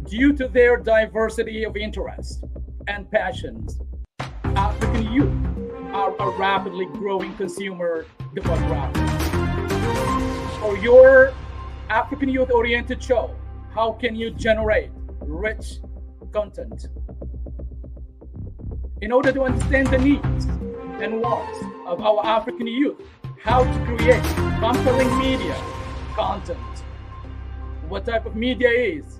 Due to their diversity of interests and passions, African youth are a rapidly growing consumer demographic. For your African youth oriented show, how can you generate rich content? In order to understand the needs and wants of our African youth, how to create compelling media content, what type of media is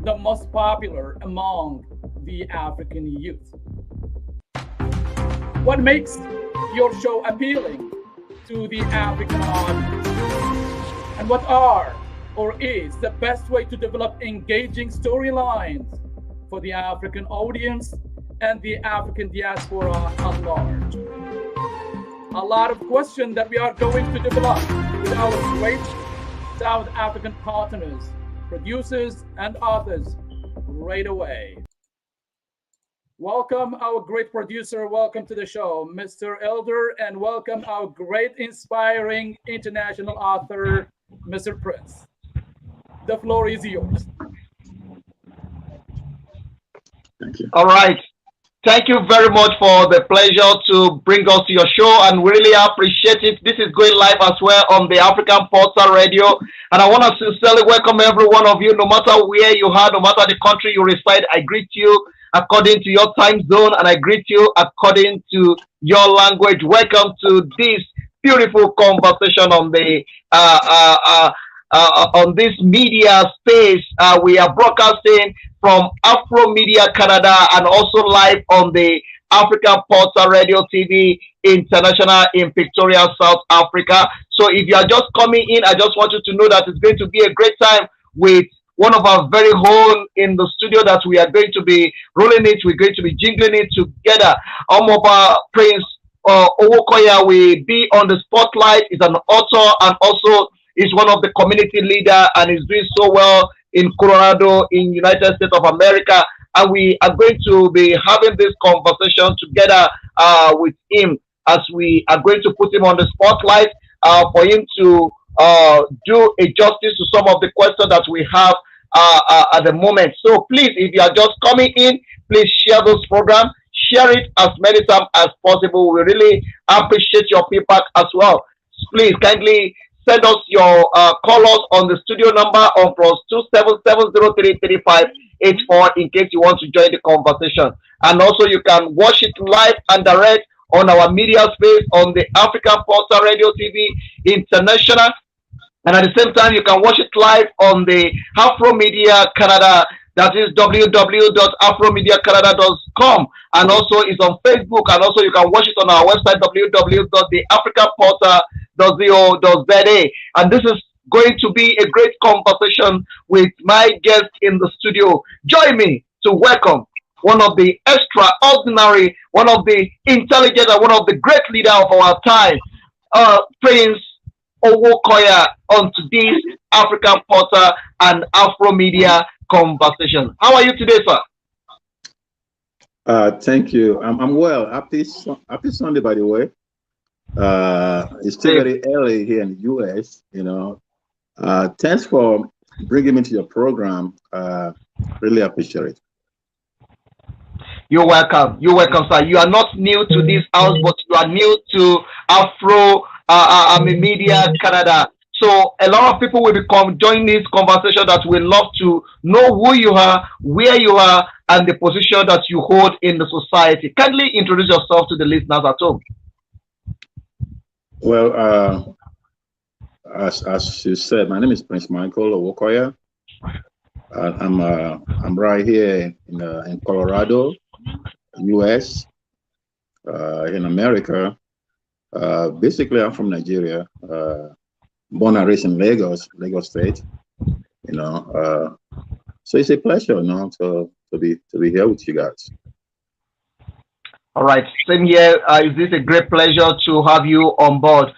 the most popular among the African youth, what makes your show appealing to the African audience, and what are or is the best way to develop engaging storylines for the African audience and the African diaspora at large. A lot of questions that we are going to develop with our great South African partners, producers, and authors right away. Welcome our great producer, welcome to the show, Mr. Elder, and welcome our great inspiring international author, Mr. Prince. The floor is yours. Thank you. All right. Thank you very much for the pleasure to bring us to your show, and we really appreciate it. This is going live as well on the African Portal Radio, and I want to sincerely welcome every one of you, no matter where you are, no matter the country you reside. I greet you according to your time zone, and I greet you according to your language. Welcome to this beautiful conversation on the on this media space. We are broadcasting from Afro Media Canada and also live on the African Portal Radio TV International in Victoria, South Africa. So if you are just coming in, I just want you to know that it's going to be a great time with one of our very own in the studio that we are going to be rolling it. We're going to be jingling it together. Omoba Prince Owokoya will be on the spotlight. He's an author and also is one of the community leader and is doing so well in Colorado, in United States of America. And we are going to be having this conversation together with him as we are going to put him on the spotlight for him to do a justice to some of the questions that we have at the moment. So please, if you are just coming in, please share this program. Share it as many times as possible. We really appreciate your feedback as well. Please kindly send us your callers on the studio number on +277033584 in case you want to join the conversation. And also you can watch it live and direct on our media space on the African Portal Radio TV International. And at the same time, you can watch it live on the Afro Media Canada. That is www.afromediacanada.com, and also it's on Facebook, and also you can watch it on our website www.theafricanportal.co.za. And this is going to be a great conversation with my guest in the studio. Join me to welcome one of the extraordinary, one of the intelligent, and one of the great leader of our time, Prince Owokoya, on today's African Portal and Afro Media conversation. How are you today, sir? Thank you. I'm well. Happy Sunday, by the way. It's still very early here in the US. Thanks for bringing me to your program. Really appreciate it. You're welcome. You're welcome, sir. You are not new to this house, but you are new to Afro Media Canada. So a lot of people will join this conversation that will love to know who you are, where you are, and the position that you hold in the society. Kindly introduce yourself to the listeners at home. Well, as you said, my name is Prince Michael Owokoya. I'm right here in Colorado, US, in America. Basically, I'm from Nigeria. Born and raised in Lagos State. So it's a pleasure, to be here with you guys. All right, same here. It is a great pleasure to have you on board.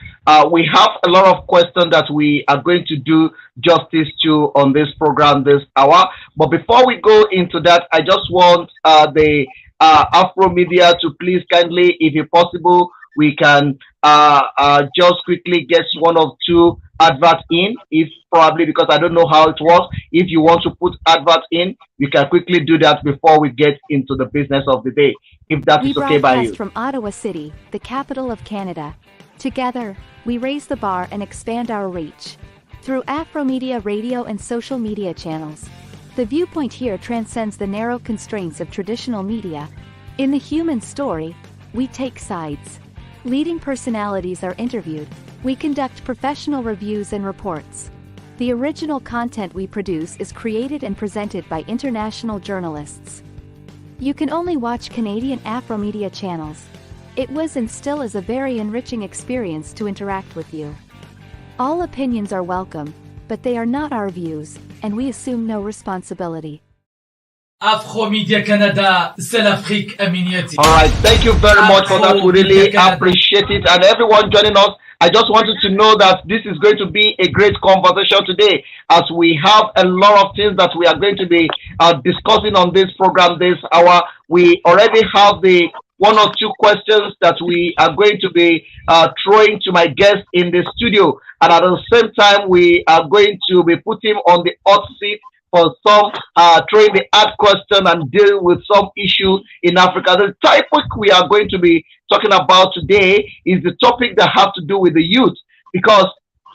We have a lot of questions that we are going to do justice to on this program this hour. But before we go into that, I just want the Afro Media to please kindly, if it's possible, we can just quickly get one or two adverts in, if probably, because I don't know how it works. If you want to put adverts in, we can quickly do that before we get into the business of the day, if that We is okay by you. broadcast from Ottawa City, the capital of Canada. Together, we raise the bar and expand our reach. Through Afromedia radio and social media channels. The viewpoint here transcends the narrow constraints of traditional media. In the human story, we take sides. Leading personalities are interviewed. We conduct professional reviews and reports. The original content we produce is created and presented by international journalists. You can only watch Canadian Afromedia channels. It was and still is a very enriching experience to interact with you. All opinions are welcome, but they are not our views, and we assume no responsibility. Afromedia Canada, c'est l'Afrique à miniature. All right, thank you very much for that. We really appreciate it. And everyone joining us, I just wanted to know that this is going to be a great conversation today, as we have a lot of things that we are going to be discussing on this program this hour. We already have the one or two questions that we are going to be throwing to my guest in the studio. And at the same time, we are going to be putting him on the hot seat for some throwing the hard question and deal with some issue in Africa. The topic we are going to be talking about today is the topic that has to do with the youth, because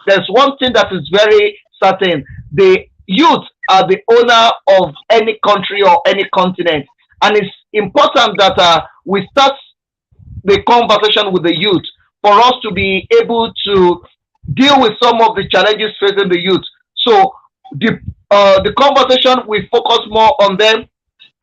there's one thing that is very certain. The youth are the owner of any country or any continent. And it's important that we start the conversation with the youth for us to be able to deal with some of the challenges facing the youth. So the conversation will focus more on them,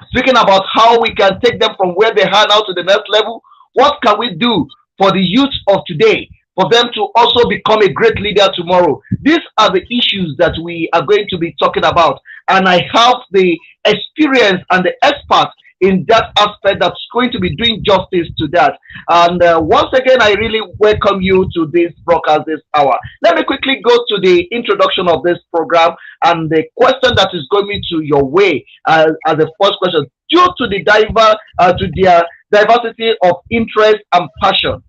speaking about how we can take them from where they are now to the next level. What can we do for the youth of today, for them to also become a great leader tomorrow? These are the issues that we are going to be talking about. And I have the experience and the expert in that aspect that's going to be doing justice to that. And once again, I really welcome you to this broadcast this hour. Let me quickly go to the introduction of this program and the question that is going to your way as the first question. Due to the their diversity of interest and passion,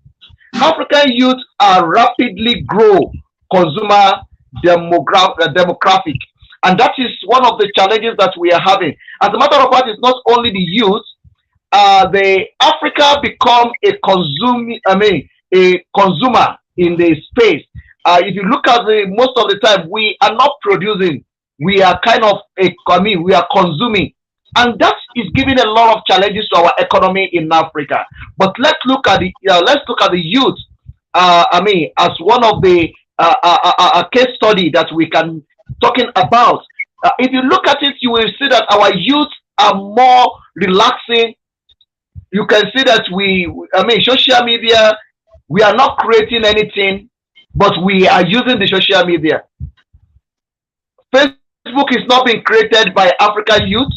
African youth are rapidly grow consumer demographic. And that is one of the challenges that we are having. As a matter of fact, it's not only the youth. The Africa become a consumer in the space. If you look at most of the time, we are not producing. We are we are consuming, and that is giving a lot of challenges to our economy in Africa. But let's look at the youth. As one of the case study that we can talking about. If you look at it, you will see that our youth are more relaxing. You can see that social media, we are not creating anything, but we are using the social media. Facebook is not being created by African youth.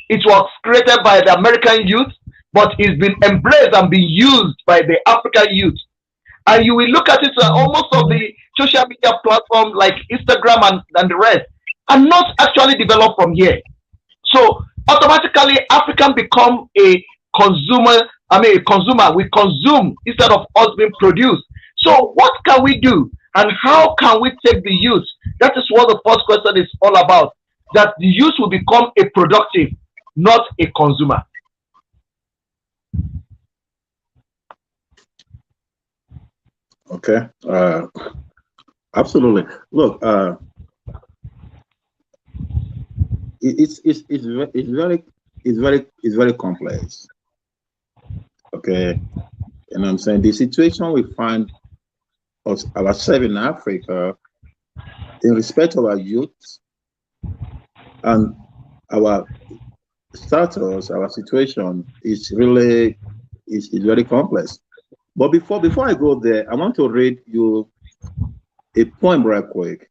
It was created by the American youth, but it's been embraced and been used by the African youth. And you will look at it, almost of the social media platform like Instagram and the rest are not actually developed from here. So automatically, African become a consumer. A consumer. We consume instead of us being produced. So what can we do? And how can we take the youth? That is what the first question is all about. That the youth will become a productive, not a consumer. Okay. Absolutely. Look, it's very complex. Okay, and I'm saying the situation we find ourselves in Africa, in respect of our youth and our status, our situation is really is very complex. But before I go there, I want to read you a poem right quick.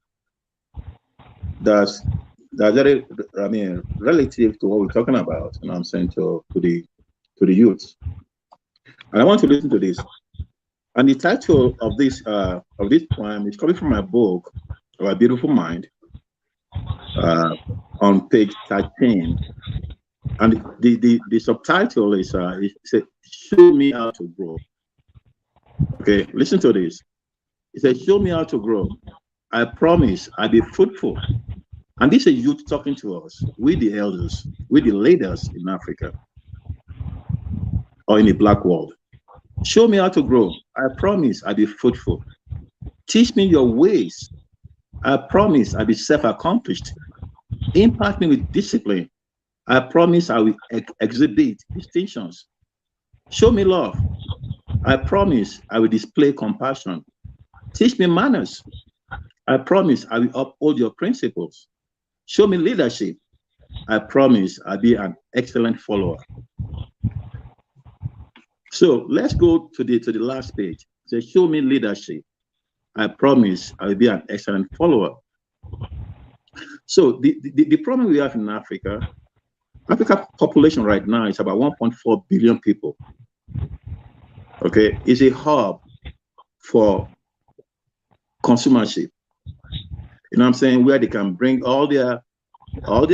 That's very, relative to what we're talking about. And I'm saying to the youth. And I want to listen to this. And the title of this poem is coming from my book, A Beautiful Mind, on page 13. And the subtitle is "Show Me How to Grow." Okay, listen to this. He said, show me how to grow. I promise I'll be fruitful. And this is youth talking to us. We the elders, we the leaders in Africa or in the black world. Show me how to grow. I promise I'll be fruitful. Teach me your ways. I promise I'll be self-accomplished. Impact me with discipline. I promise I will exhibit distinctions. Show me love. I promise I will display compassion. Teach me manners. I promise I will uphold your principles. Show me leadership. I promise I'll be an excellent follower. So let's go to the last page. Say, show me leadership. I promise I will be an excellent follower. So the problem we have in Africa population right now is about 1.4 billion people. Okay, it's a hub for consumership. You know what I'm saying? Where they can bring all their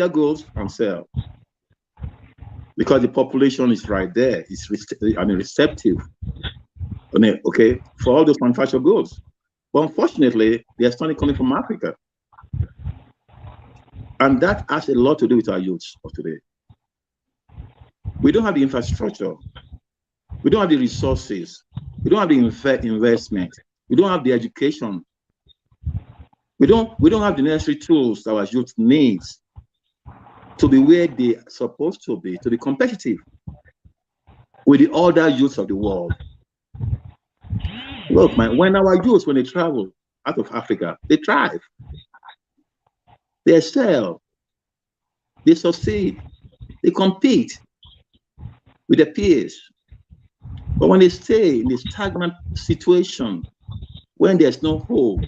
goods and sell. Because the population is right there. It's receptive. Okay, for all those manufactured goods. But unfortunately, they're starting coming from Africa. And that has a lot to do with our youths of today. We don't have the infrastructure. We don't have the resources. We don't have the investment. We don't have the education. We don't have the necessary tools that our youth needs to be where they're supposed to be competitive with the other youths of the world. Look, man, when our youths, when they travel out of Africa, they thrive. They excel. They succeed. They compete with their peers. But when they stay in a stagnant situation, when there's no hope,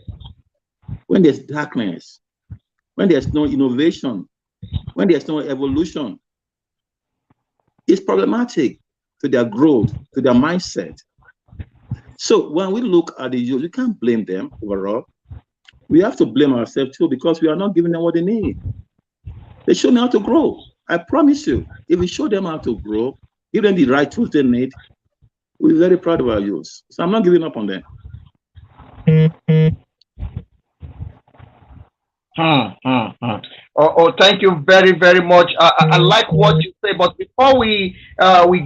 when there's darkness, when there's no innovation, when there's no evolution, it's problematic to their growth, to their mindset. So when we look at the youth, you can't blame them overall. We have to blame ourselves too, because we are not giving them what they need. They show me how to grow. I promise you, if we show them how to grow, give them the right tools they need, we're very proud of our youth. So I'm not giving up on them. Oh, thank you very, very much. I like what you say, but before we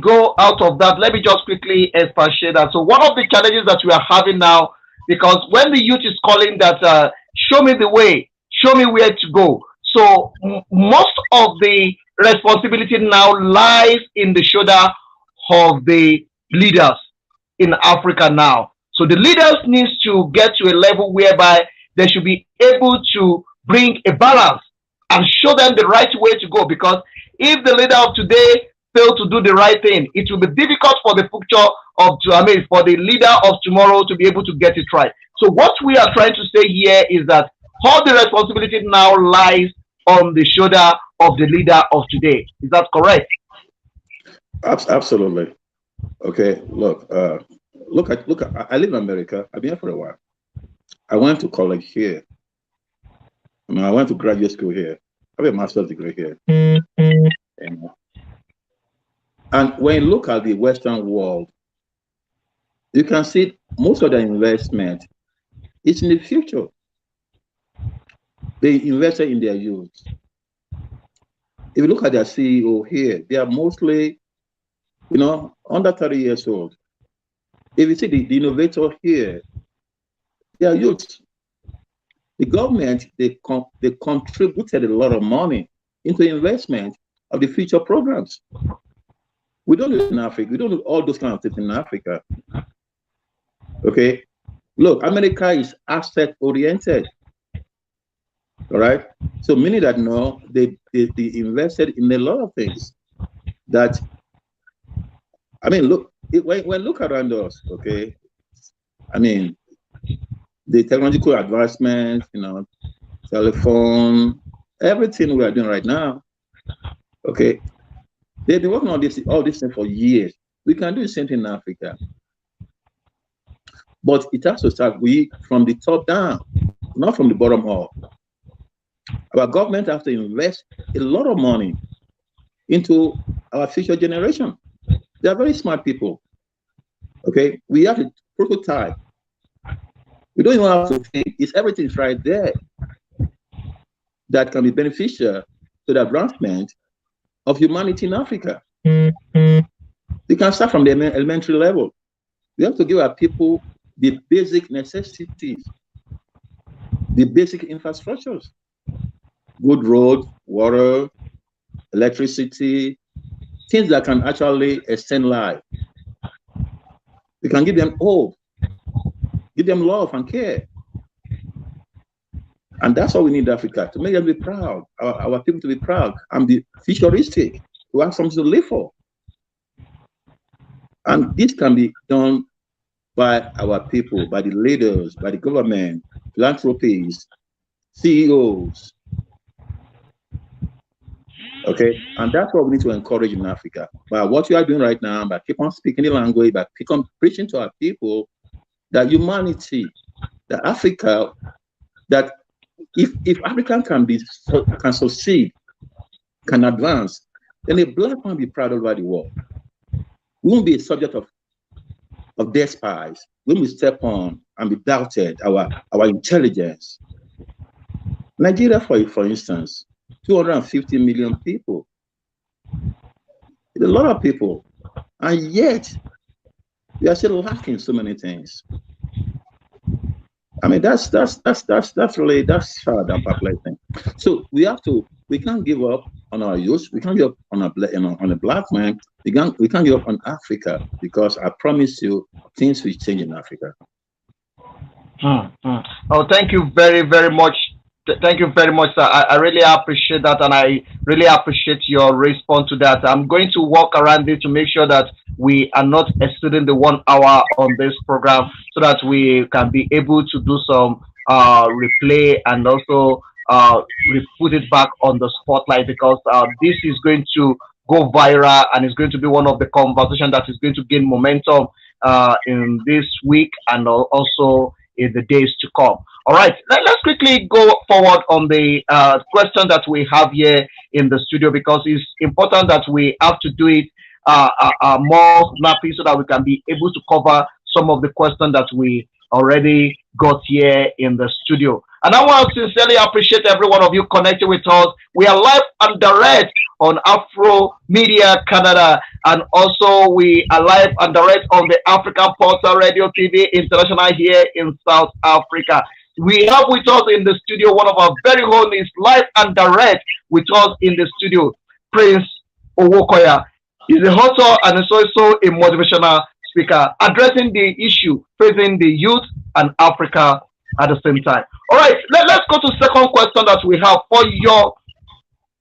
go out of that, let me just quickly expatiate that. So one of the challenges that we are having now, because when the youth is calling that, show me the way, show me where to go. So most of the responsibility now lies in the shoulder of the leaders in Africa now. So the leaders needs to get to a level whereby they should be able to bring a balance and show them the right way to go. Because if the leader of today fail to do the right thing, it will be difficult for the future for the leader of tomorrow to be able to get it right. So what we are trying to say here is that all the responsibility now lies on the shoulder of the leader of today. Is that correct? Absolutely. Okay. Look, I live in America. I've been here for a while. I went to college here. I went to graduate school here. I have a master's degree here. And when you look at the Western world, you can see most of the investment is in the future. They invested in their youth. If you look at their CEO here, they are mostly, under 30 years old. If you see the innovator here, they are youth. The government, they contributed a lot of money into investment of the future programs. We don't do it in Africa. We don't do all those kinds of things in Africa. Okay? Look, America is asset-oriented. All right? So meaning that, no, they invested in a lot of things that, look, when look around us, okay? The technological advancements, telephone, everything we are doing right now, okay? They've been working on all these things for years. We can do the same thing in Africa. But it has to start from the top down, not from the bottom up. Our government has to invest a lot of money into our future generation. They are very smart people. Okay, we have to prototype. We don't even have to think. It's everything's right there that can be beneficial to the advancement of humanity in Africa. We can start from the elementary level. We have to give our people the basic necessities, the basic infrastructures, good road, water, electricity, things that can actually extend life. We can give them hope, give them love and care. And that's what we need in Africa, to make them be proud, our people to be proud and be futuristic, to have something to live for. And this can be done by our people, by the leaders, by the government, philanthropies, CEOs. Okay, and that's what we need to encourage in Africa. By what we are doing right now, by keep on speaking the language, by keep on preaching to our people that humanity, that Africa, that if Africa can succeed, can advance, then a black man will be proud over the world. We won't be a subject of despise. When we step on and be doubted, our intelligence. Nigeria, for instance, 250 million people. It's a lot of people, and yet we are still lacking so many things. I mean, that's really sad and perplexing. So we can't give up on our youth. We can't give up on a black man. We can't give up on Africa, because I promise you, things will change in Africa. Oh, thank you very, very much. Thank you very much, sir. I really appreciate that, and I really appreciate your response to that. I'm going to walk around this to make sure that we are not exceeding the 1 hour on this program, so that we can be able to do some replay and also put it back on the spotlight, because this is going to go viral, and it's going to be one of the conversations that is going to gain momentum in this week and also in the days to come. All right, let's quickly go forward on the question that we have here in the studio, because it's important that we have to do it more snappy, so that we can be able to cover some of the questions that we already got here in the studio. And I want to sincerely appreciate every one of you connected with us. We are live and direct on Afro Media Canada, and also we are live and direct on the African Portal Radio TV International here in South Africa. We have with us in the studio one of our very own is live and direct with us in the studio, Prince Owokoya. He's a author and is also a motivational speaker, addressing the issue facing the youth and Africa at the same time. All right, let's go to the second question that we have for your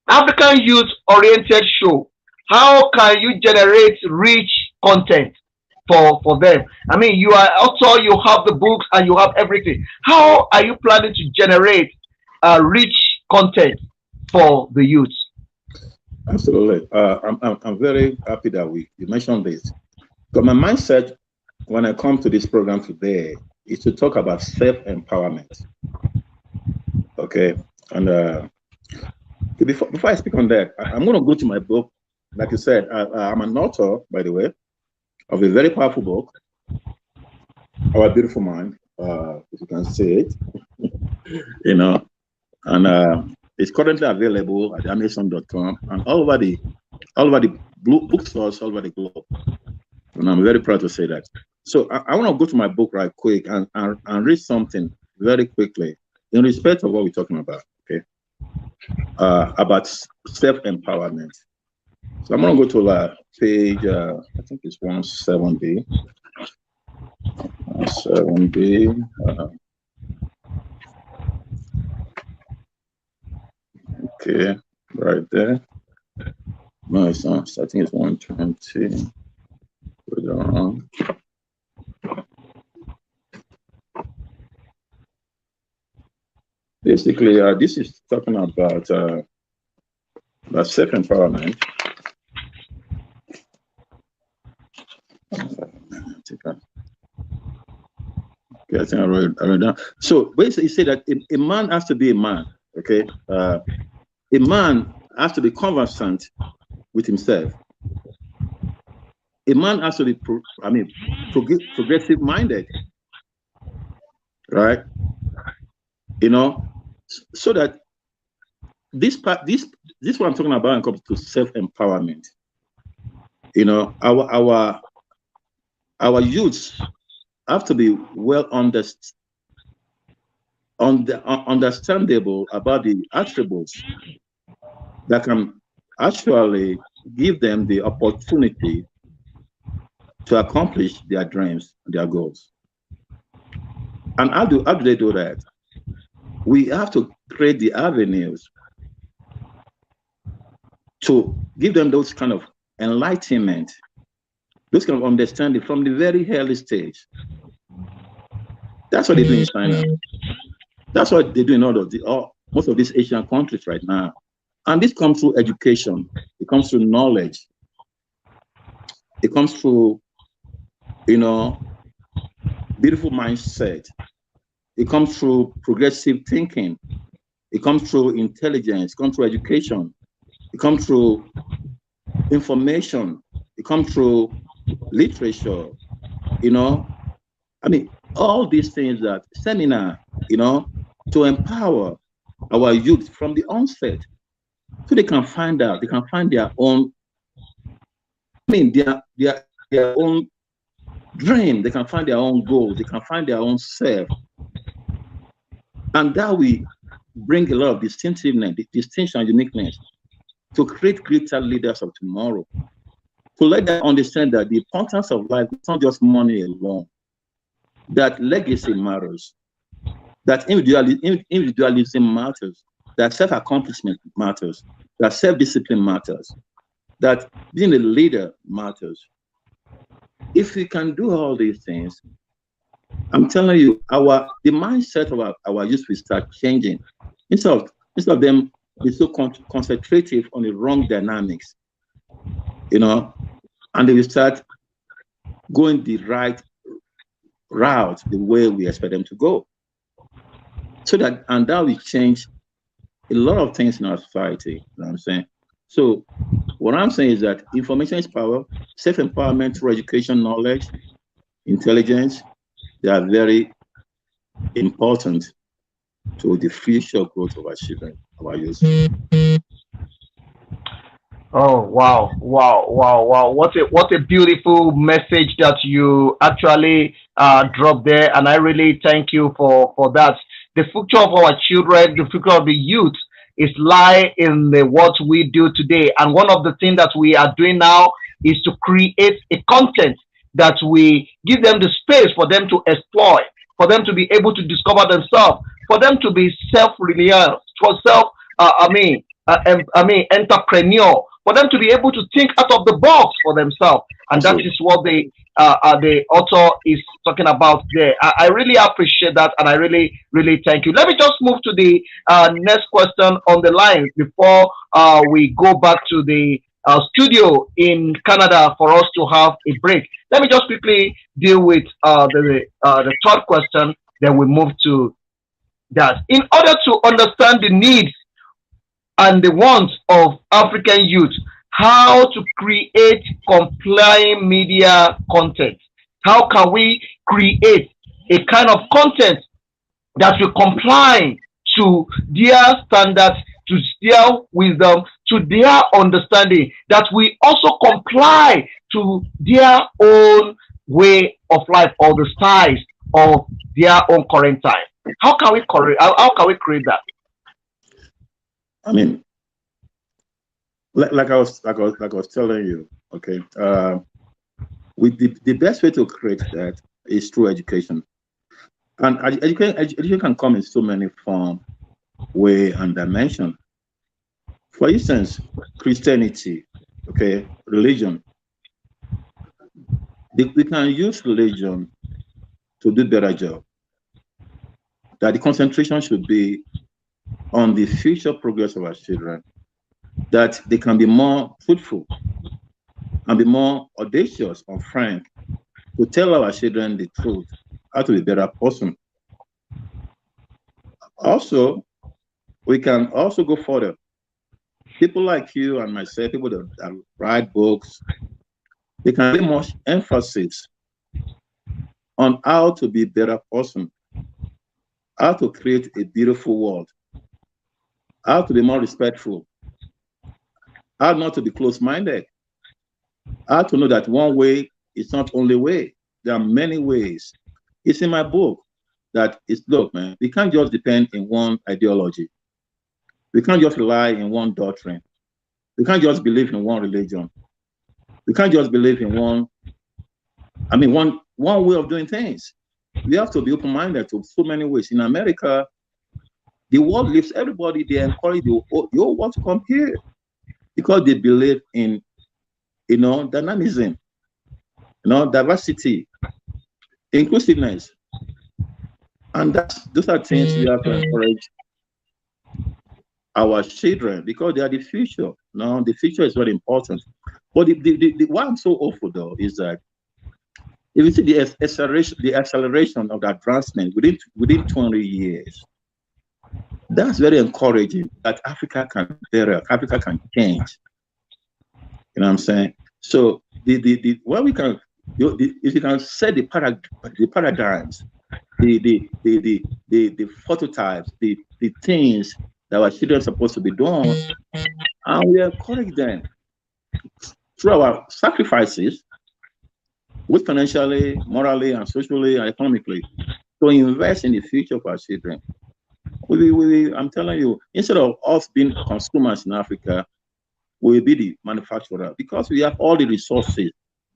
African youth-oriented show. How can you generate rich content for them? I mean, you are author, you have the books, and you have everything. How are you planning to generate rich content for the youth? Absolutely. I'm very happy that you mentioned this. But my mindset when I come to this program today is to talk about self-empowerment. Okay. And before I speak on that, I'm going to go to my book. Like you said, I'm an author, by the way, of a very powerful book, Our Beautiful Mind, if you can see it, you know, and it's currently available at Amazon.com and all over the bookstores all over the globe. And I'm very proud to say that. So I want to go to my book right quick and read something very quickly in respect of what we're talking about, okay? About self-empowerment. So I'm going to go to page, I think it's 17B. 7B. Okay, right there. No, it's not. I think it's 120. Basically, this is talking about self-empowerment. Okay, I think I wrote down. So basically, you say that a man has to be a man. Okay, a man has to be conversant with himself. a man has to be, progressive minded, right? You know, so that this what I'm talking about when it comes to self-empowerment. You know, our youths have to be well understandable about the attributes that can actually give them the opportunity to accomplish their dreams, their goals. And how do they do that? We have to create the avenues to give them those kind of enlightenment, those kind of understanding from the very early stage. That's what they do in China. That's what they do in most of these Asian countries right now. And this comes through education. It comes through knowledge. It comes through, you know, beautiful mindset. It comes through progressive thinking. It comes through intelligence. It comes through education. It comes through information. It comes through literature. You know, I mean, all these things that seminar, you know, to empower our youth from the onset, so they can find out, they can find their own, their own dream, they can find their own goals, they can find their own self. And that we bring a lot of distinctiveness, distinction, uniqueness to create greater leaders of tomorrow. To let them understand that the importance of life is not just money alone, that legacy matters, that individualism matters, that self-accomplishment matters, that self-discipline matters, that being a leader matters. If we can do all these things, I'm telling you, the mindset of our youth will start changing. Instead of them being so concentrative on the wrong dynamics, you know, and they will start going the right route, the way we expect them to go. So that will change a lot of things in our society. You know what I'm saying? So what I'm saying is that information is power, self-empowerment through education, knowledge, intelligence, they are very important to the future growth of our children, of our youth. Oh wow, wow, wow, wow! What a beautiful message that you actually dropped there, and I really thank you for that. The future of our children, the future of the youth, is lie in what we do today, and one of the things that we are doing now is to create a content that we give them the space for them to exploit, for them to be able to discover themselves, for them to be self-reliant, for entrepreneur, for them to be able to think out of the box for themselves. And that is what the author is talking about there. I really appreciate that, and I really, really thank you. Let me just move to the next question on the line before we go back to the studio in Canada for us to have a break. Let me just quickly deal with the third question, then we move to that. In order to understand the needs and the wants of African youth, how to create complying media content. How can we create a kind of content that will comply to their standards, to their wisdom, to their understanding, that we also comply to their own way of life or the styles of their own current time? How can we create that? I mean, like I was telling you, okay. With the best way to create that is through education, and education can come in so many forms, way, and dimension. For instance, Christianity, okay, religion. We can use religion to do a better job. That the concentration should be on the future progress of our children, that they can be more fruitful and be more audacious and frank to tell our children the truth, how to be a better person. Also, we can also go further. People like you and myself, people that write books, they can lay much emphasis on how to be a better person, how to create a beautiful world, how to be more respectful, how not to be close-minded, how to know that one way is not only way. There are many ways. It's in my book that it's, look, man, we can't just depend in one ideology. We can't just rely in one doctrine. We can't just believe in one religion. We can't just believe in one way of doing things. We have to be open-minded to so many ways. In America, the world leaves everybody, they encourage you, you want to come here because they believe in, dynamism, diversity, inclusiveness. And those are things we have to encourage our children because they are the future. Now, the future is very important. But why I'm so hopeful, though, is that if you see the acceleration of the advancement within 20 years, that's very encouraging that Africa can change. You know what I'm saying? So where we can, if you can set the paradigms, the phototypes, the things that our children are supposed to be doing, and we encourage them through our sacrifices, both financially, morally, and socially, and economically, to invest in the future of our children. I'm telling you, instead of us being consumers in Africa, we'll be the manufacturer because we have all the resources,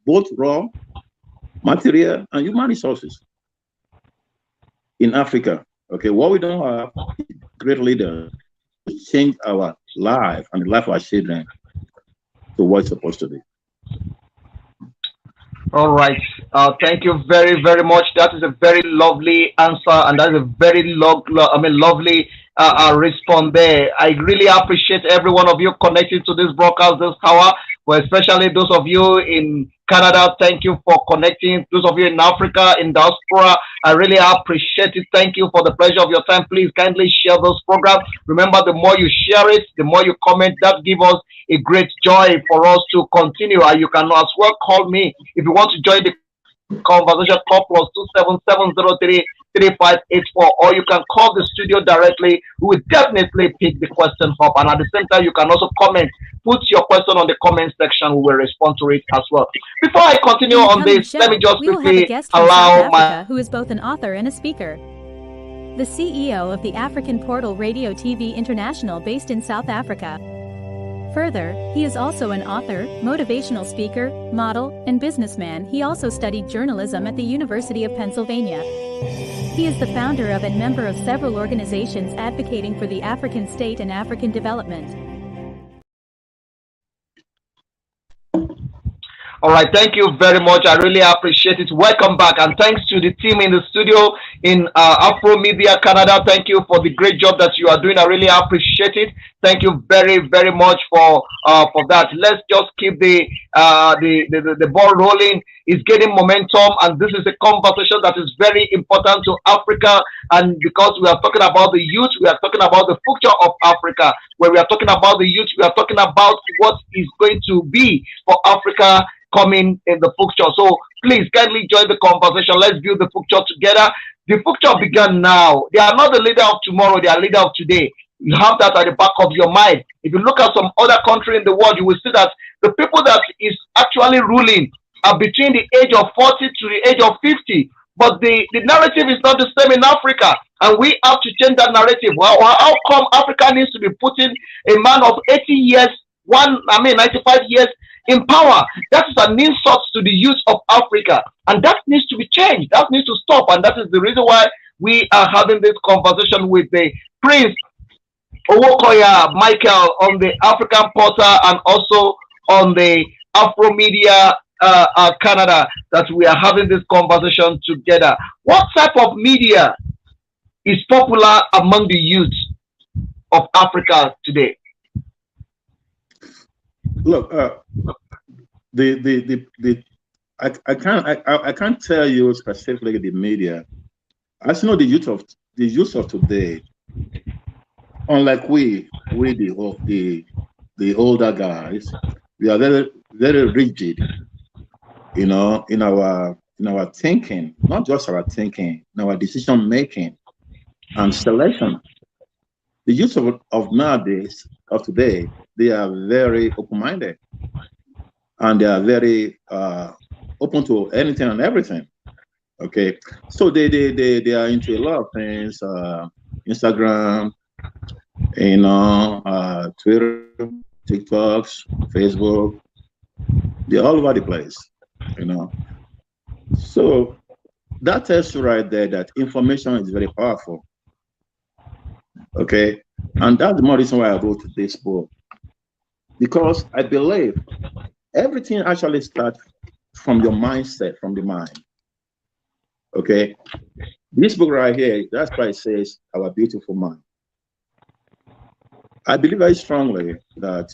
both raw, material, and human resources in Africa. Okay, what we don't have is great leaders to change our life and the life of our children to what it's supposed to be. All right. Thank you very, very much. That is a very lovely answer, and that is a very lovely response there. I really appreciate every one of you connecting to this broadcast this hour, but especially those of you in Canada. Thank you for connecting. Those of you in Africa, in diaspora, I really appreciate it. Thank you for the pleasure of your time. Please kindly share those programs. Remember, the more you share it, the more you comment, that gives us a great joy for us to continue. And you can as well call me if you want to join the conversation. Call +27703-3584, or you can call the studio directly. We will definitely pick the question up, and at the same time you can also comment. Put your question on the comment section. We will respond to it as well. Before I continue on this, let me just quickly allow my who is both an author and a speaker, the CEO of the African Portal Radio TV International based in South Africa. Further, he is also an author, motivational speaker, model, and businessman. He also studied journalism at the University of Pennsylvania. He is the founder of and member of several organizations advocating for the African state and African development. All right, thank you very much. I really appreciate it. Welcome back, and thanks to the team in the studio in Afro Media Canada. Thank you for the great job that you are doing. I really appreciate it. Thank you very, very much for that. Let's just keep the ball rolling. It's getting momentum, and this is a conversation that is very important to Africa. And because we are talking about the youth, we are talking about the future of Africa. When we are talking about the youth, we are talking about what is going to be for Africa coming in the future. So please kindly join the conversation. Let's build the future together. The future began now. They are not the leader of tomorrow, they are leader of today. You have that at the back of your mind. If you look at some other country in the world, you will see that the people that is actually ruling are between the age of 40 to the age of 50. But the narrative is not the same in Africa. And we have to change that narrative. Well, how come Africa needs to be putting a man of 80 years, 95 years in power? That is an insult to the youth of Africa, and that needs to be changed. That needs to stop, and that is the reason why we are having this conversation with the Prince Owokoya Michael on the African Portal and also on the Afro Media Canada, that we are having this conversation together. What type of media is popular among the youth of Africa today? Look, I can't tell you specifically the media. I know the youth of today, unlike we the older guys, we are very, very rigid in our thinking, not just our thinking, in our decision making and selection. The youth of nowadays, of today, they are very open-minded, and they are very open to anything and everything. Okay, so they are into a lot of things, Instagram, Twitter, TikToks, Facebook. They're all over the place, So that tells you right there that information is very powerful. Okay, and that's the more reason why I wrote this book, because I believe everything actually starts from your mindset, from the mind. Okay, this book right here, that's why it says Our Beautiful Mind. I believe very strongly that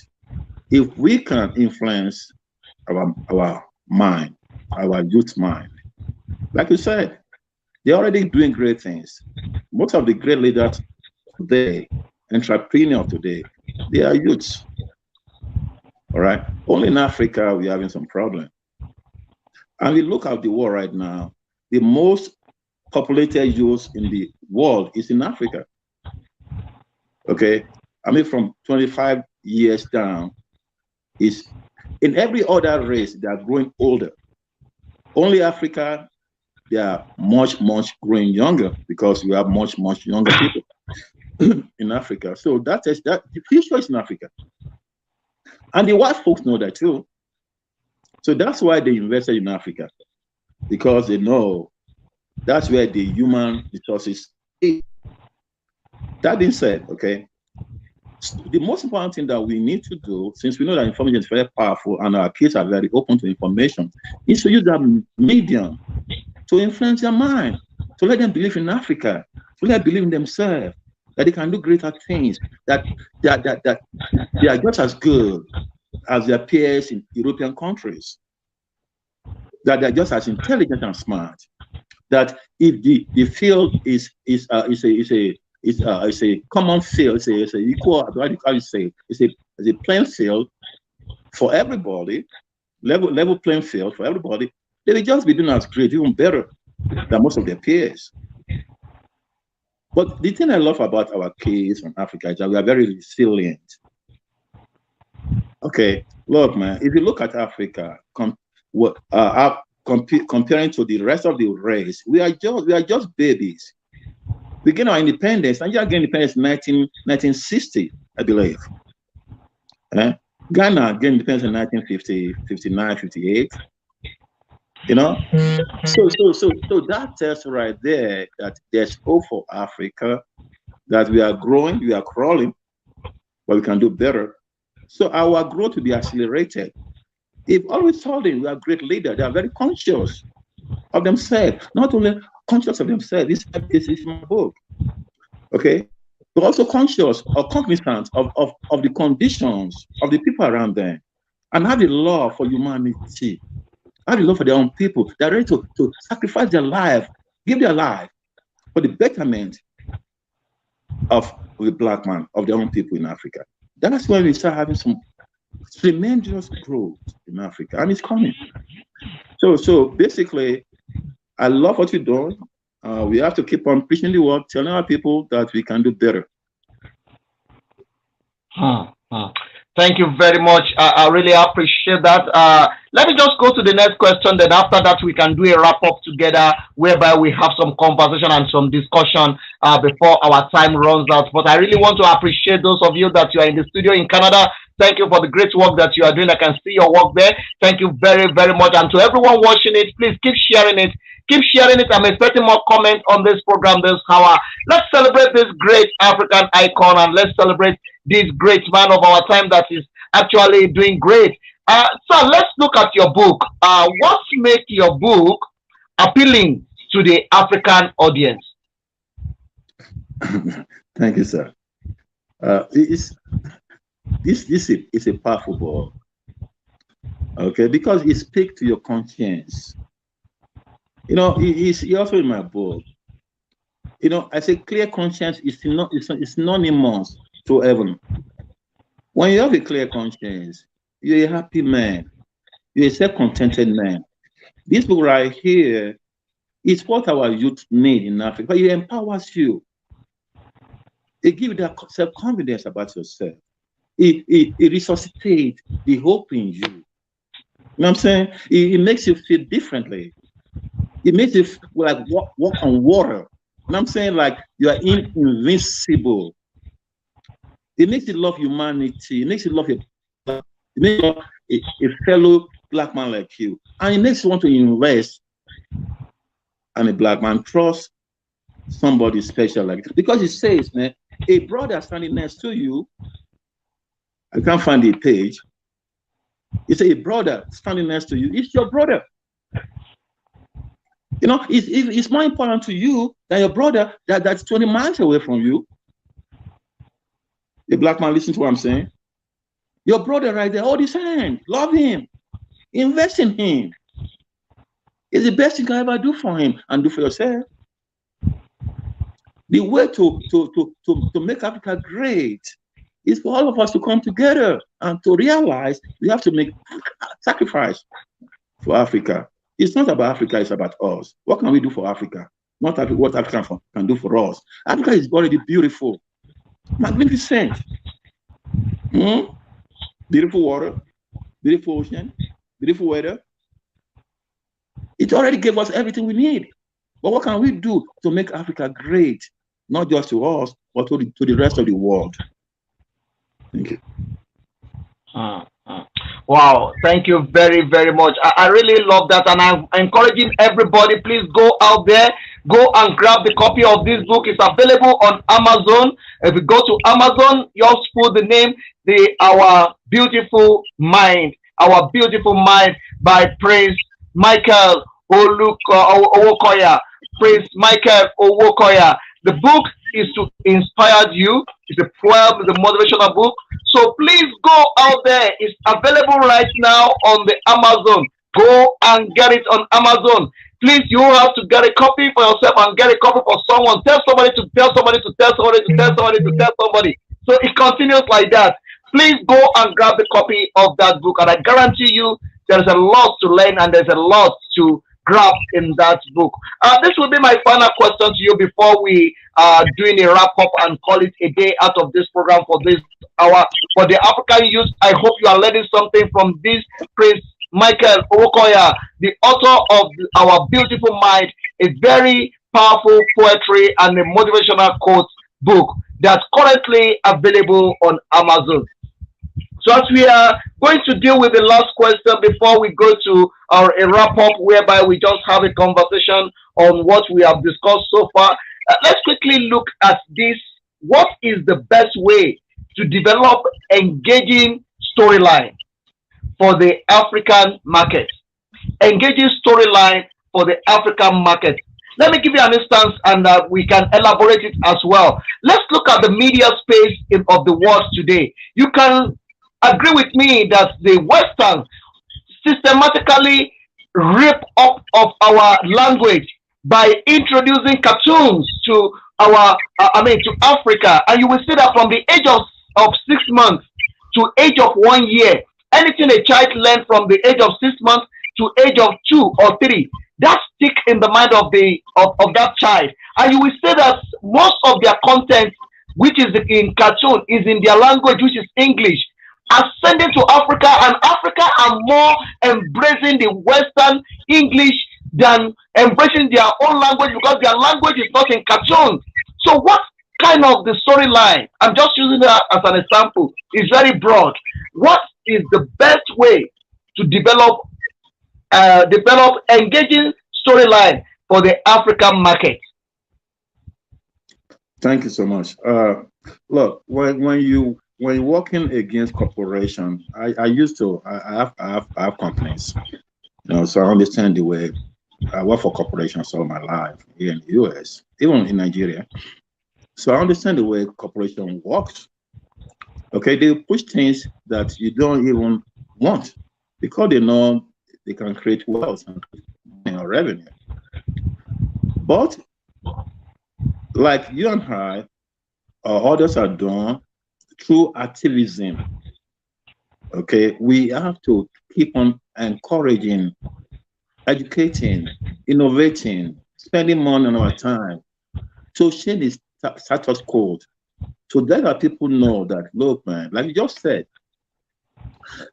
if we can influence our mind, our youth mind, like you said, they're already doing great things. Most of the great leaders today, entrepreneurs today, they are youths. All right. Only in Africa we're having some problem. And we look at the world right now, the most populated youth in the world is in Africa. Okay. I mean, from 25 years down, is in every other race, they are growing older. Only Africa, they are much growing younger, because we have much younger people in Africa. So that is that the future is in Africa. And the white folks know that too. So that's why they invested in Africa, because they know that's where the human resources is. That being said, okay, the most important thing that we need to do, since we know that information is very powerful and our kids are very open to information, is to use that medium to influence their mind, to let them believe in Africa, to let them believe in themselves, that they can do greater things, that they are just as good as their peers in European countries, that they're just as intelligent and smart, that if the field is a common field, it's a equal, how you say, it's a playing field for everybody, level playing field for everybody, they will just be doing as great, even better than most of their peers. But the thing I love about our kids from Africa is that we are very resilient. Okay, look, man, if you look at Africa, comparing to the rest of the race, we are just babies. We gained our independence. Nigeria gained independence in 1960, I believe. Ghana gained independence in 1950, 59, 58. So that tells you right there that there's hope for Africa, that we are growing, we are crawling, but we can do better. So our growth will be accelerated. If always told them we are great leaders, they are very conscious of themselves, not only conscious of themselves, this is my book, okay, but also conscious or cognizant of the conditions of the people around them, and have a love for humanity, have a love for their own people. They're ready to sacrifice their life, give their life for the betterment of the black man, of their own people in Africa. That's when we start having some tremendous growth in Africa, and it's coming. So basically, I love what you're doing. We have to keep on preaching the word, telling our people that we can do better. Thank you very much. I really appreciate that. Let me just go to the next question. Then after that, we can do a wrap up together, whereby we have some conversation and some discussion before our time runs out. But I really want to appreciate those of you that you are in the studio in Canada. Thank you for the great work that you are doing. I can see your work there. Thank you very, very much. And to everyone watching it, please keep sharing it. Keep sharing it. I'm expecting more comments on this program this hour. Let's celebrate this great African icon, and let's celebrate this great man of our time that is actually doing great. So let's look at your book. What makes your book appealing to the African audience? Thank you, sir. This is a powerful book, okay, because it speaks to your conscience. It's also in my book. I say clear conscience is synonymous to heaven. When you have a clear conscience, you're a happy man. You're a self-contented man. This book right here is what our youth need in Africa. It empowers you. It gives you that self-confidence about yourself. It resuscitates the hope in you. You know what I'm saying? It makes you feel differently. It makes you like walk on water. You know what I'm saying? Like you are invincible. It makes you love humanity. It makes you love it makes you love a fellow black man like you. And it makes you want to invest in a black man, trust somebody special like that. Because it says, man, a brother standing next to you, I can't find the page. It's a brother standing next to you. It's your brother. You know, it's more important to you than your brother that's 20 miles away from you. The black man, listen to what I'm saying. Your brother right there, hold his hand, love him, invest in him. It's the best you can ever do for him and do for yourself. The way to make Africa great is for all of us to come together and to realize we have to make sacrifice for Africa. It's not about Africa, it's about us. What can we do for Africa? Not what Africa can do for us. Africa is already beautiful, magnificent. Beautiful water, beautiful ocean, beautiful weather. It already gave us everything we need. But what can we do to make Africa great? Not just to us, but to the rest of the world. Thank you. Wow, thank you very, very much. I really love that, and I'm encouraging everybody, please go out there, go and grab the copy of this book. It's available on Amazon. If you go to Amazon, just put the name, Our Beautiful Mind by Prince Michael Owokoya. Prince Michael Owokoya. The book is to inspire you. It's a poem, it's a motivational book. So please go out there. It's available right now on the Amazon. Go and get it on Amazon. Please, you have to get a copy for yourself and get a copy for someone. Tell somebody to tell somebody to tell somebody to tell somebody to tell somebody. So it continues like that. Please go and grab the copy of that book. And I guarantee you there's a lot to learn and there's a lot to grab in that book. This will be my final question to you before we are doing a wrap up and call it a day out of this program for this hour. For the African youth, I hope you are learning something from this Prince Michael Owokoya, the author of Our Beautiful Mind, a very powerful poetry and a motivational quote book that's currently available on Amazon. So as we are going to deal with the last question before we go to a wrap up, whereby we just have a conversation on what we have discussed so far, let's quickly look at this. What is the best way to develop engaging storyline for the African market? Engaging storyline for the African market. Let me give you an instance and we can elaborate it as well. Let's look at the media space of the world today. You can agree with me that the Western systematically rip up of our language by introducing cartoons to to Africa, and you will see that from the age of 6 months to age of 1 year, anything a child learns from the age of 6 months to age of 2 or 3, that stick in the mind of that child, and you will see that most of their content, which is in cartoon, is in their language, which is English. Ascending to Africa, and Africa are more embracing the Western English than embracing their own language because their language is not in cartoon. So what kind of the storyline, I'm just using that as an example, is very broad. What is the best way to develop engaging storyline for the African market? Thank you so much. Look, when you're working against corporations, I have companies, so I understand the way. I work for corporations all my life here in the US, even in Nigeria. So I understand the way corporation works. Okay, they push things that you don't even want because they know they can create wealth and revenue. But like you and I, or others are done through activism. Okay, we have to keep on encouraging educating, innovating, spending money on our time. So change is status quo. So let our people know that, look, man, like you just said,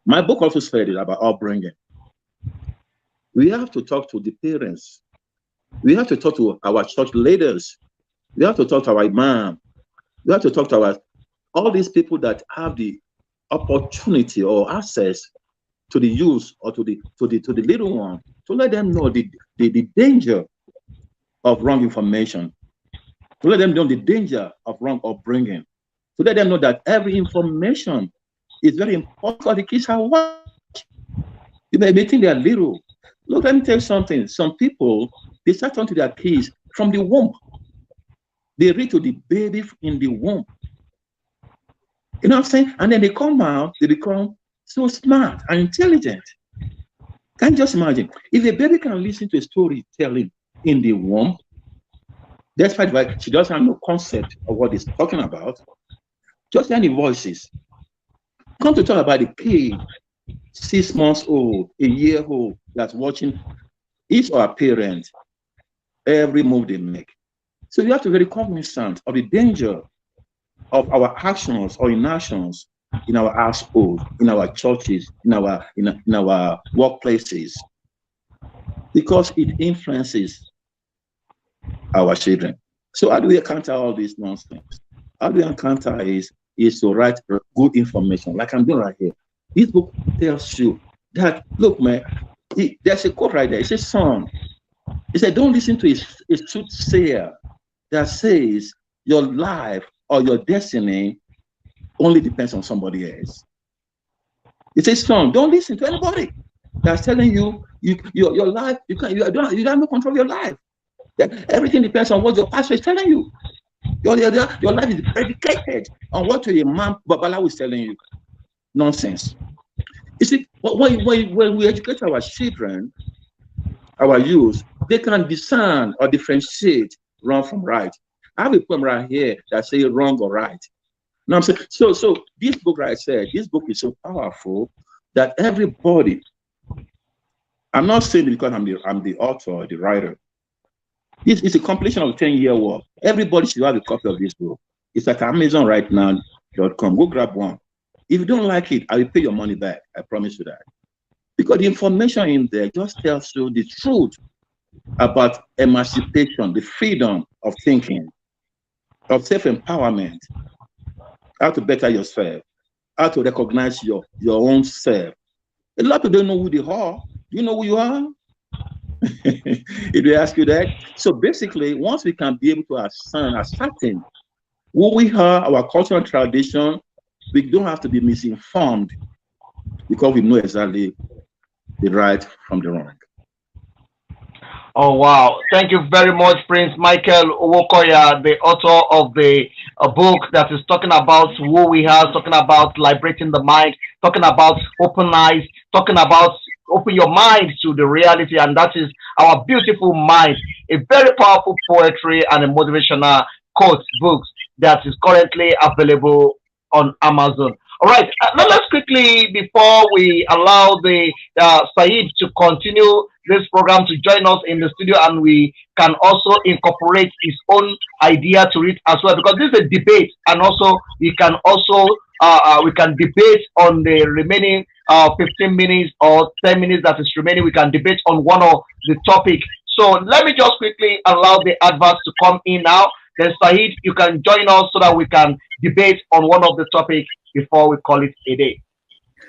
my book also said it about upbringing. We have to talk to the parents. We have to talk to our church leaders. We have to talk to our imam. We have to talk to all these people that have the opportunity or access to the youth or to the little one, to let them know the danger of wrong information, to let them know the danger of wrong upbringing, to let them know that every information is very important for the kids are watching. You may think they are little. Look, let me tell you something. Some people, they start on to their kids from the womb. They read to the baby in the womb. You know what I'm saying? And then they come out, they become so smart and intelligent. Can you just imagine? If a baby can listen to a storytelling in the womb, despite that she doesn't have no concept of what it's talking about, just hear the voices. Come to talk about the kid, 6 months old, a year old, that's watching each of our parents, every move they make. So you have to be very cognizant of the danger of our actions or inactions in our household, in our churches, in our workplaces, because it influences our children. So how do we encounter all these nonsense? How do we encounter is to write good information, like I'm doing right here. This book tells you that, look, man, there's a quote right there. It says, son, it said, don't listen to a soothsayer that says your life or your destiny only depends on somebody else. It says, son, don't listen to anybody that's telling you your life, you have no control of your life. That everything depends on what your pastor is telling you. Your life is predicated on what your imam Babalawo is telling you. Nonsense. You see, when we educate our children, our youth, they can discern or differentiate wrong from right. I have a poem right here that says wrong or right. Now I'm saying, so this book right there, this book is so powerful that everybody, I'm not saying it because I'm the author or the writer. This is a completion of a 10-year work. Everybody should have a copy of this book. It's at AmazonRightNow.com. Go grab one. If you don't like it, I will pay your money back. I promise you that. Because the information in there just tells you the truth about emancipation, the freedom of thinking, of self-empowerment, how to better yourself, how to recognize your own self. A lot of people don't know who they are. Do you know who you are? If they ask you that. So basically, once we can be able to ascertain who we are, our cultural tradition, we don't have to be misinformed because we know exactly the right from the wrong. Oh, wow. Thank you very much, Prince Michael Owokoya, the author of the book that is talking about who we are, talking about liberating the mind, talking about open eyes, talking about open your mind to the reality, and that is our beautiful mind. A very powerful poetry and a motivational quote books that is currently available on Amazon. All right, now let's quickly, before we allow the Seyid to continue this program, to join us in the studio, and we can also incorporate his own idea to it as well, because this is a debate, and also we can debate on the remaining 15 minutes or 10 minutes that is remaining. We can debate on one of the topic. So let me just quickly allow the adverts to come in now. Then Seyid, you can join us so that we can debate on one of the topics before we call it a day.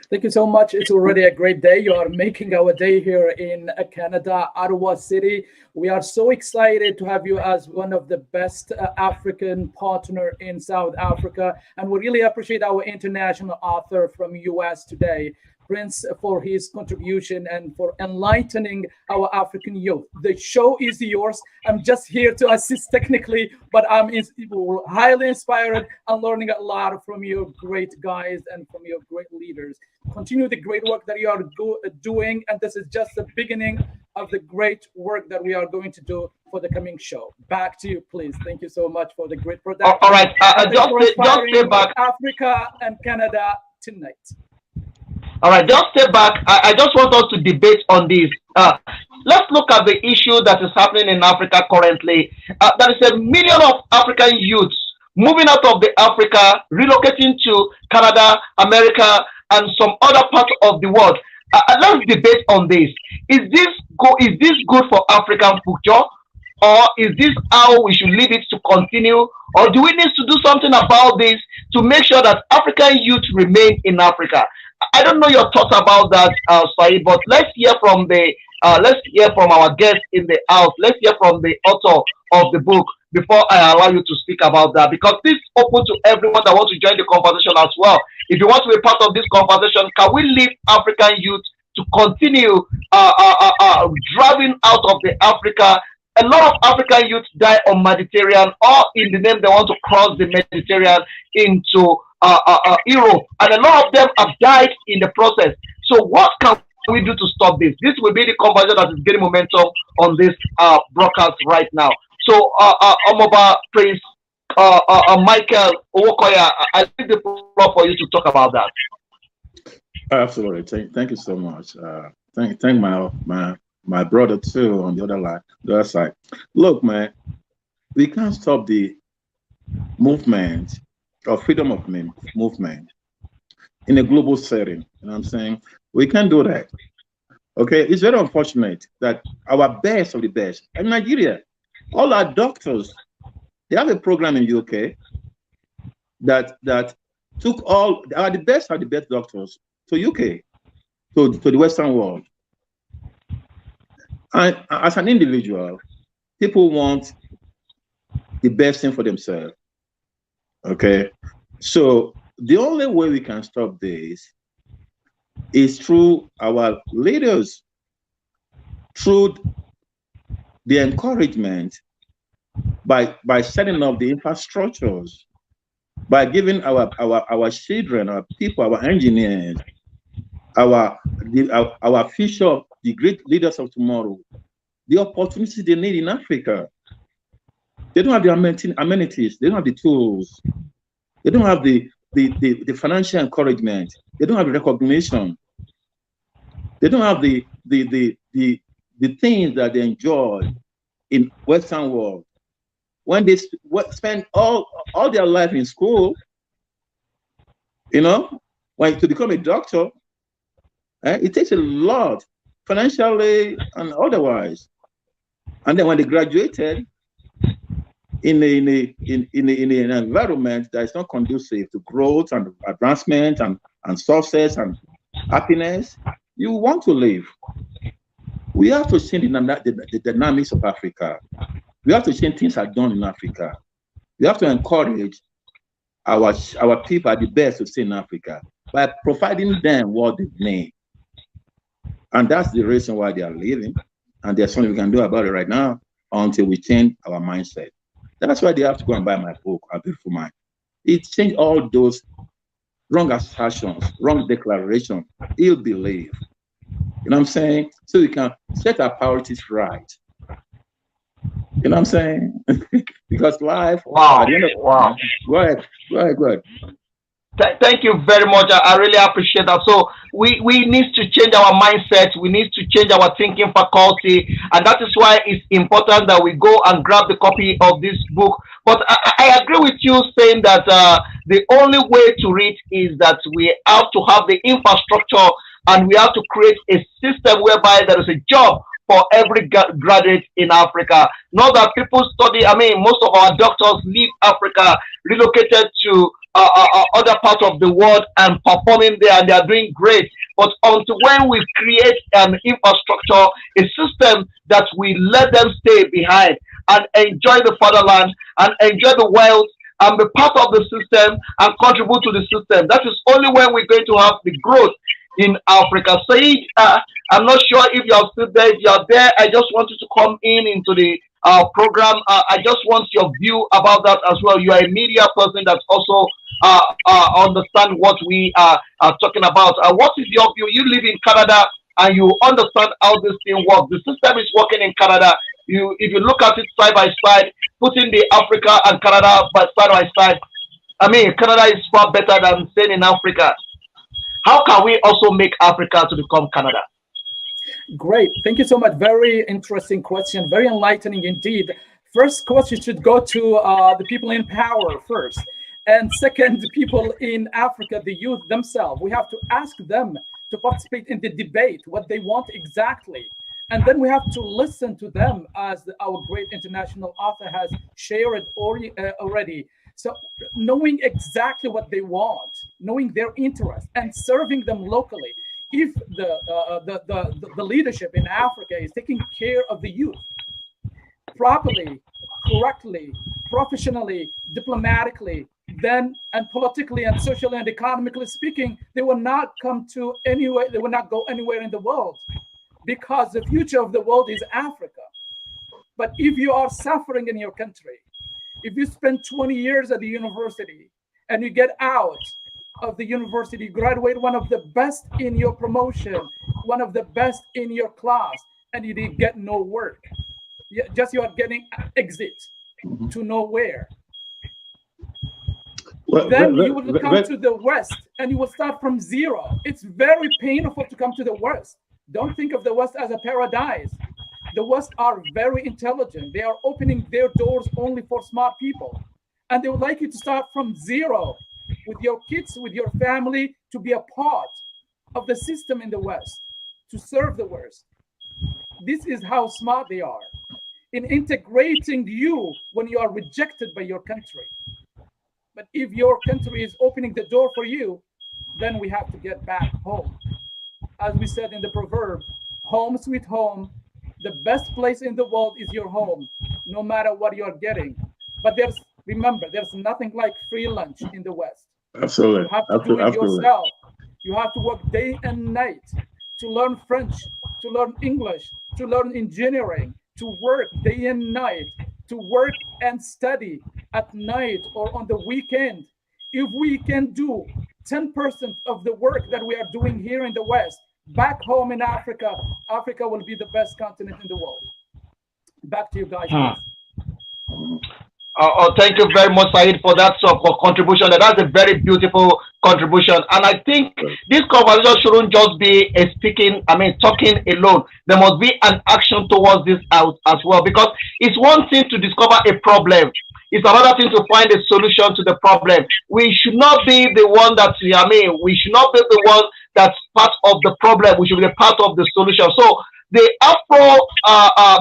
Thank you so much. It's already a great day. You are making our day here in Canada, Ottawa City. We are so excited to have you as one of the best African partner in South Africa. And we really appreciate our international author from US today, Prince, for his contribution and for enlightening our African youth. The show is yours. I'm just here to assist technically, but I'm highly inspired and learning a lot from your great guys and from your great leaders. Continue the great work that you are doing, and this is just the beginning of the great work that we are going to do for the coming show. Back to you, please. Thank you so much for the great production. All right, just stay back. Africa and Canada tonight. All right, just stay back. I just want us to debate on this. let's look at the issue that is happening in Africa currently. There is a million of African youths moving out of the Africa, relocating to Canada, America, and some other parts of the world. Let's debate on this. Is this good for African future, or is this how we should leave it to continue, or do we need to do something about this to make sure that African youth remain in Africa? I don't know your thoughts about that, Seyid, but let's hear from our guest in the house. Let's hear from the author of the book before I allow you to speak about that, because this is open to everyone that wants to join the conversation as well. If you want to be part of this conversation, can we leave African youth to continue driving out of the Africa? A lot of African youth die on Mediterranean, or in the name they want to cross the Mediterranean into Europe, and a lot of them have died in the process. So what can we do to stop this? This will be the conversation that is getting momentum on this broadcast right now. So, Omoba Prince Michael Owokoya, I leave the floor for you to talk about that. Absolutely. Thank you so much. Thank my brother too on the other side. Look, man, we can't stop the movement or freedom of movement in a global setting. You know what I'm saying? We can't do that. Okay, it's very unfortunate that our best of the best in Nigeria, all our doctors, they have a program in UK that took the best doctors to UK, to the Western world. And as an individual, people want the best thing for themselves. Okay, so the only way we can stop this is through our leaders, through the encouragement, by setting up the infrastructures, by giving our children, our people, our engineers, our future, the great leaders of tomorrow, the opportunities they need in Africa. They don't have the amenities, they don't have the tools, they don't have the financial encouragement, they don't have the recognition, they don't have the things that they enjoy in Western world. When they spend all their life in school, you know, to become a doctor, it takes a lot, financially and otherwise. And then when they graduated in an environment that is not conducive to growth and advancement and success and happiness, you want to leave. We have to change the dynamics of Africa. We have to change things are done in Africa. We have to encourage our people at the best to stay in Africa by providing them what they need. And that's the reason why they are leaving. And there's something we can do about it right now until we change our mindset. That's why they have to go and buy my book, A Beautiful Mind. It changed all those wrong assertions, wrong declaration, ill belief. You know what I'm saying? So we can set our priorities right. You know what I'm saying? Because life. Wow. Wow. Go ahead. Thank you very much. I really appreciate that. So we need to change our mindset. We need to change our thinking faculty. And that is why it's important that we go and grab the copy of this book. But I agree with you saying that the only way to read is that we have to have the infrastructure, and we have to create a system whereby there is a job for every graduate in Africa. Not that people study, most of our doctors leave Africa, relocated to other parts of the world and performing there, and they are doing great. But until when we create an infrastructure, a system that we let them stay behind and enjoy the fatherland and enjoy the wealth and be part of the system and contribute to the system, that is only when we're going to have the growth in Africa. Seyid, I'm not sure if you're still there. If you're there, I just want you to come into the program. I just want your view about that as well. You are a media person that also understand what we are talking about. What is your view? You live in Canada and you understand how this thing works. The system is working in Canada. If you look at it side by side, putting the Africa and Canada side by side, Canada is far better than staying in Africa. How can we also make Africa to become Canada? Great. Thank you so much. Very interesting question. Very enlightening indeed. First question should go to the people in power first. And second, the people in Africa, the youth themselves. We have to ask them to participate in the debate, what they want exactly. And then we have to listen to them, as our great international author has shared already. So knowing exactly what they want, knowing their interests, and serving them locally. If the leadership in Africa is taking care of the youth properly, correctly, professionally, diplomatically, then and politically and socially and economically speaking, they will not come to anywhere. They will not go anywhere in the world, because the future of the world is Africa. But if you are suffering in your country, if you spend 20 years at the university and you get out of the university, graduate one of the best in your promotion, one of the best in your class, and you didn't get no work, you are getting exit to nowhere. Then you will come to the West and you will start from zero. It's very painful to come to the West. Don't think of the West as a paradise. The West are very intelligent. They are opening their doors only for smart people. And they would like you to start from zero with your kids, with your family, to be a part of the system in the West, to serve the West. This is how smart they are in integrating you when you are rejected by your country. But if your country is opening the door for you, then we have to get back home. As we said in the proverb, home sweet home, the best place in the world is your home, no matter what you're getting. But remember, there's nothing like free lunch in the West. Absolutely. You have to do it yourself. You have to work day and night to learn French, to learn English, to learn engineering, to work day and night, to work and study at night or on the weekend. If we can do 10% of the work that we are doing here in the West, back home in Africa, Africa will be the best continent in the world. Back to you guys. Thank you very much, Seyid, for that contribution. That's a very beautiful contribution. And I think this conversation shouldn't just be talking alone. There must be an action towards this out as well, because it's one thing to discover a problem. It's another thing to find a solution to the problem. We should not be the one we should not be the one that's part of the problem. We should be part of the solution. So the Afro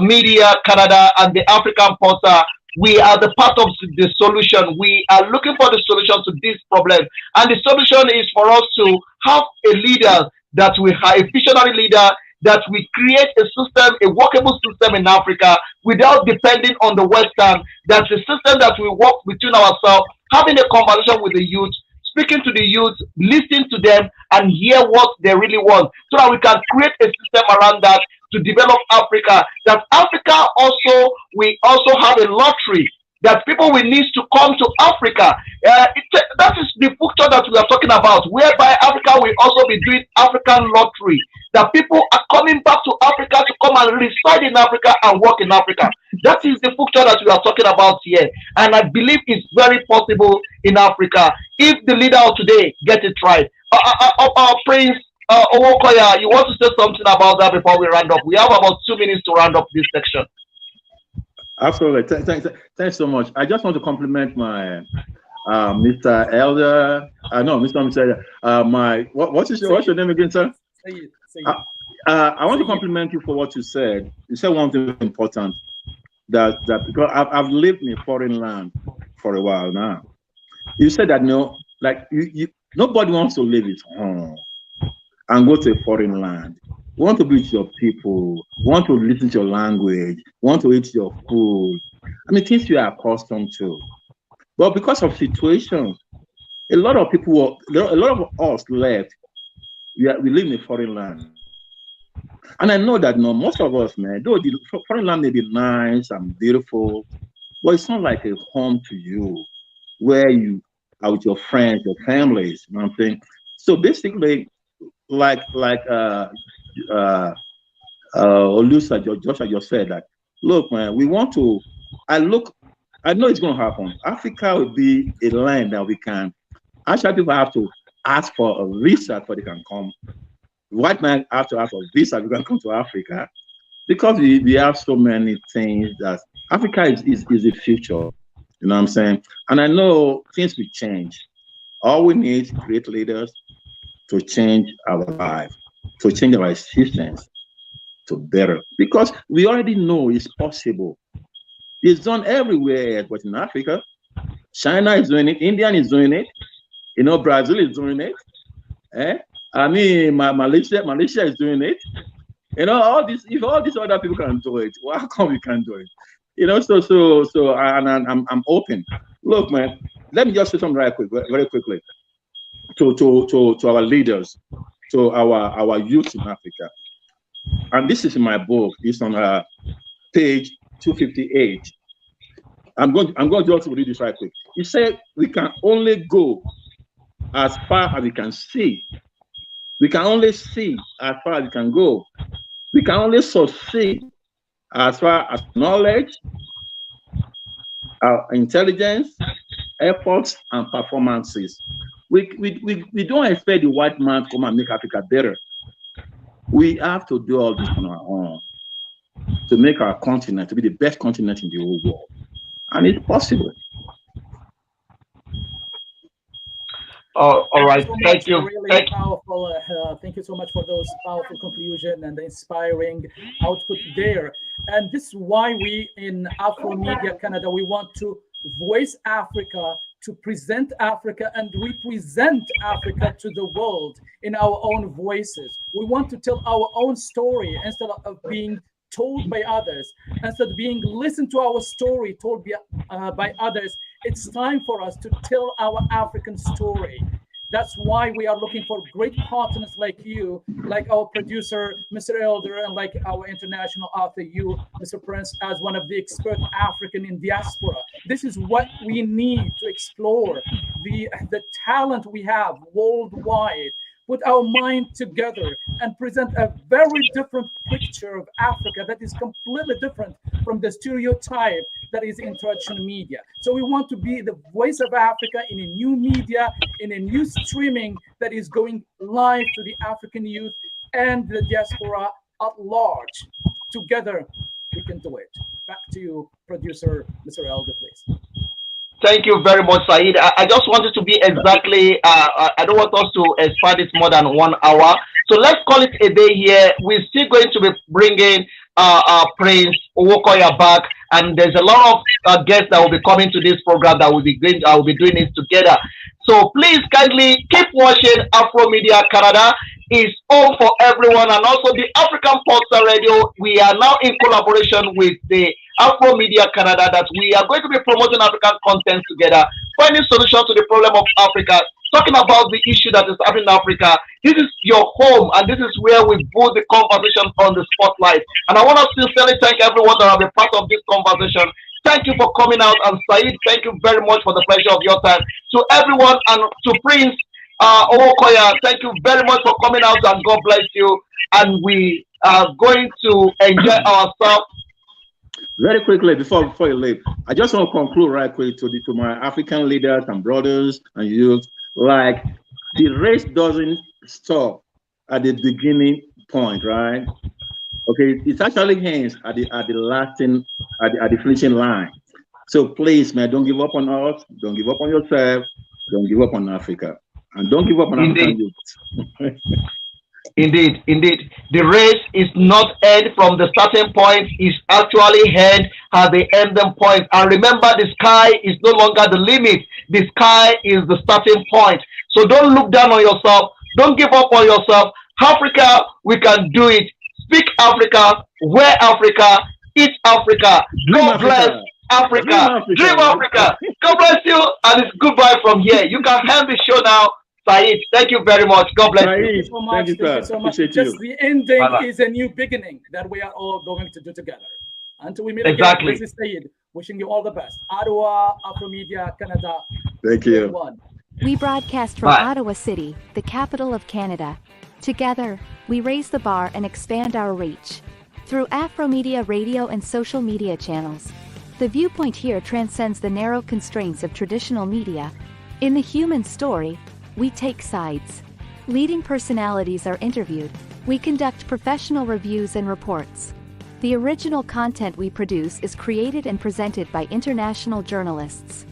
Media Canada and the African Portal, we are the part of the solution. We are looking for the solution to this problem. And the solution is for us to have a leader that we have, a visionary leader, that we create a system, a workable system in Africa without depending on the Western. That's a system that we work between ourselves, having a conversation with the youth, speaking to the youth, listening to them and hear what they really want, so that we can create a system around that to develop Africa. That Africa also, we also have a lottery that people will need to come to Africa. That is the future that we are talking about, whereby Africa will also be doing African lottery. That people are coming back to Africa to come and reside in Africa and work in Africa. That is the future that we are talking about here. And I believe it's very possible in Africa if the leader of today get it right. Prince Owokoya, you want to say something about that before we round up? We have about 2 minutes to round up this section. Absolutely. Thanks so much. I just want to compliment my Mr. Elder. What's your name again, sir? Seyid. I want to compliment you for what you said. You said one thing important, that because I've lived in a foreign land for a while now. You said that nobody wants to live at home and go to a foreign land. You want to be with your people, want to listen to your language, want to eat your food. Things you are accustomed to. But because of situations, a lot of us left. We live in a foreign land. And I know that most of us, man, though the foreign land may be nice and beautiful, but it's not like a home to you, where you are with your friends, your families, you know what I'm saying? So basically, like Olusa, Joshua just said that, look, man, I know it's going to happen. Africa will be a land that we can, actually people have to ask for a visa before they can come white man have to ask for visa if you can come to Africa, because we have so many things that Africa is the future. You know what I'm saying? And I know things will change. All we need is great leaders to change our life, to change our existence to better. Because we already know it's possible. It's done everywhere, but in Africa, China is doing it, India is doing it, Brazil is doing it. I mean, Malaysia is doing it. All this. If all these other people can do it, why come we can't do it? So, and I'm open. Look, man, let me just say something very quickly, to our leaders, to our youth in Africa. And this is in my book. It's on page 258. I'm going to just read this right quick. He said we can only go as far as we can see. We can only see as far as we can go. We can only succeed as far as knowledge, intelligence, efforts, and performances. We don't expect the white man to come and make Africa better. We have to do all this on our own to make our continent to be the best continent in the whole world. And it's possible. All right. Thank you. Really powerful. Thank you so much for those powerful conclusion and the inspiring output there. And this is why we in Afro Media Canada, we want to voice Africa, to present Africa and represent Africa to the world in our own voices. We want to tell our own story instead of being told by others, instead of being listened to our story told by others. It's time for us to tell our African story. That's why we are looking for great partners like you, like our producer, Mr. Elder, and like our international author, you, Mr. Prince, as one of the expert African in diaspora. This is what we need to explore the talent we have worldwide, put our mind together and present a very different picture of Africa that is completely different from the stereotype that is in traditional media. So we want to be the voice of Africa in a new media, in a new streaming that is going live to the African youth and the diaspora at large. Together, we can do it. Back to you, producer, Mr. Elder, please. Thank you very much, Seyid. I just wanted to be exactly, I don't want us to expand it more than 1 hour. So let's call it a day here. We're still going to be bringing Prince Owokoya back. And there's a lot of guests that will be coming to this program that will be doing it together. So please kindly keep watching Afro Media Canada. Is home for everyone, and also the African Pulsar Radio. We are now in collaboration with the Afro Media Canada that we are going to be promoting African content together, finding solutions to the problem of Africa, talking about the issue that is happening in Africa. This is your home, and this is where we put the conversation on the spotlight. And I want to sincerely thank everyone that have been part of this conversation. Thank you for coming out, and Seyid, thank you very much for the pleasure of your time. To everyone, and to Prince Owokoya, thank you very much for coming out, and God bless you. And we are going to enjoy ourselves. Very quickly, before you leave, I just want to conclude right quick to my African leaders and brothers and youth. Like, the race doesn't stop at the beginning point, right? Okay, it actually ends at the finishing line. So please, man, don't give up on us. Don't give up on yourself. Don't give up on Africa. And don't give up on African youth. Indeed. The race is not end from the starting point, it's actually end at the ending point. And remember, the sky is no longer the limit. The sky is the starting point. So don't look down on yourself. Don't give up on yourself. Africa, we can do it. Speak Africa, wear Africa, eat Africa. God bless Africa. Dream Africa. God bless you, and it's goodbye from here. You can end the show now. Seyid, thank you very much. God bless you. Thank you so much. Thank you so much. Just the ending is a new beginning that we are all going to do together. Until we meet again, this is Seyid. Wishing you all the best. Ottawa, Afro Media, Canada. Thank you. We broadcast from Ottawa City, the capital of Canada. Together, we raise the bar and expand our reach. Through Afro Media radio and social media channels, the viewpoint here transcends the narrow constraints of traditional media. In the human story, we take sides. Leading personalities are interviewed. We conduct professional reviews and reports. The original content we produce is created and presented by international journalists.